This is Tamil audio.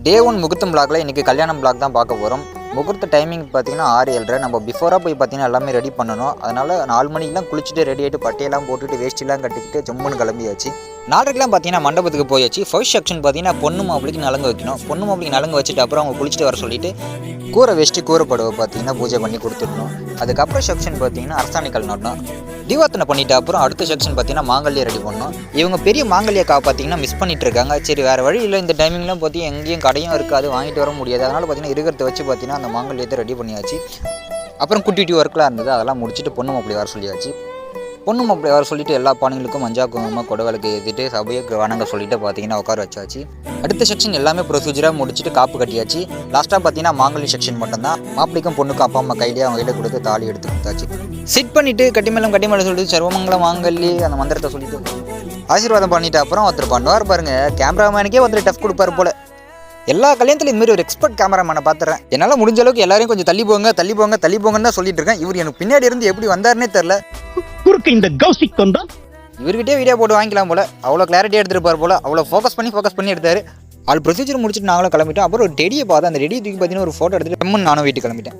டே 1 முகூர்த்தம் பிளாக்ல இன்றைக்கி கல்யாணம் பிளாக் தான் பார்க்க போகிறோம். முகூர்த்த டைமிங் பார்த்தீங்கன்னா 6-7:30. நம்ம பிஃபோராக போய் பார்த்தீங்கன்னா எல்லாமே ரெடி பண்ணணும். அதனால் 4 மணிக்கெலாம் குளிச்சுட்டு ரெடி ஆகிட்டு பட்டையெல்லாம் போட்டுட்டு வேஷ்டிலாம் கட்டிக்கிட்டு ஜம்முன்னு கிளம்பியாச்சு. 4:30க்கெலாம் பார்த்தீங்கன்னா மண்டபத்துக்கு போயாச்சு. ஃபர்ஸ்ட் செக்ஷன் பார்த்தீங்கன்னா பொண்ணு மாப்பிளைக்கு நலங்கு வைக்கணும். பொண்ணு மாப்பிளைக்கு நலங்கு வச்சுட்டு அப்புறம் அவங்க குளிச்சுட்டு வர சொல்லிட்டு கூரை வேஷ்டி கூரைப்படவை பார்த்தீங்கன்னா பூஜை பண்ணி கொடுத்துடணும். அதுக்கப்புறம் செக்ஷன் பார்த்தீங்கன்னா அரசாணிக்கல் நடணும். தீவாத்தனை பண்ணிட்டு அப்புறம் அடுத்த செக்ஷன் பார்த்தீங்கன்னா மாங்கல்ய ரெடி பண்ணணும். இவங்க பெரிய மாங்கல்யக்காவை பார்த்தீங்கன்னா மிஸ் பண்ணிட்டு இருக்காங்க. சரி வேறு வழி இல்லை, இந்த டைமிங்லாம் பார்த்தீங்கன்னா எங்கேயும் கடையும் இருக்காது, வாங்கிட்டு வர முடியாது. அதனால் பார்த்தீங்கன்னா இருக்கிறத வச்சு பார்த்தீங்கன்னா அந்த மாங்கல்யத்தை ரெடி பண்ணியாச்சு. அப்புறம் குட்டி ஒர்க்லாம் இருந்தது, அதெல்லாம் முடிச்சுட்டு பொண்ணு மாப்பிள்ளை வர சொல்லியாச்சு. பொண்ணு மாப்பிள்ளை வர சொல்லிட்டு எல்லா பானைகளுக்கும் மஞ்சள் குங்குமம் கொடவிளக்கு ஏற்றிட்டு சபையை வணங்க சொல்லிட்டு பார்த்தீங்கன்னா உட்கார வச்சாச்சு. அடுத்த செக்ஷன் எல்லாமே ப்ரொசீஜராக முடிச்சுட்டு காப்பு கட்டியாச்சு. லாஸ்ட்டாக பார்த்தீங்கன்னா மாங்கல்ய செக்ஷன் மட்டும்தான். மாப்பிளைக்கும் பொண்ணுக்கும் அப்பா அம்மா கையிலேயே அவங்க கையில கொடுத்து தாலி எடுத்து கொடுத்தாச்சு. சிட் பண்ணிவிட்டு கட்டிமேளம் சொல்லிட்டு சர்வமங்கலம் மாங்கல்ய அந்த மந்திரத்தை சொல்லிட்டு ஆசீர்வாதம் பண்ணிட்டு அப்புறம் ஒருத்தர் பண்ணுவார் பாருங்க, கேமராமேனுக்கே ஒருத்தர் டஃப் கொடுப்பாரு போல. எல்லா கல்யாணத்துலையும் இதுமாரி ஒரு எக்ஸ்பர்ட் கேமராமேனை பார்த்துறேன். என்னால் முடிஞ்ச அளவுக்கு எல்லாரையும் கொஞ்சம் தள்ளி போங்கன்னு தான் சொல்லிட்டு இருக்கேன். இவர் எனக்கு பின்னாடி இருந்து எப்படி வந்தாருன்னே தெரில. இந்த கௌசிக் வந்தான் இவர்கிட்டே வீடியோ போட்டு வாங்கிக்கலாம் போல. அவ்வளோ கிளாரிட்டியாக எடுத்துருப்பார் போல. அவ்வளோ ஃபோக்கஸ் பண்ணி எடுத்தாரு. ஆள் ப்ரொசீஜர் முடிச்சுட்டு நாங்களும் கிளம்பிட்டோம். அப்புறம் ஒரு டெடியை பார்த்தா அந்த டெடியை தூக்கி பார்த்தீங்கன்னா ஒரு ஃபோட்டோ எடுத்துட்டு நானும் வீட்டுக்கு கிளம்பிட்டேன்.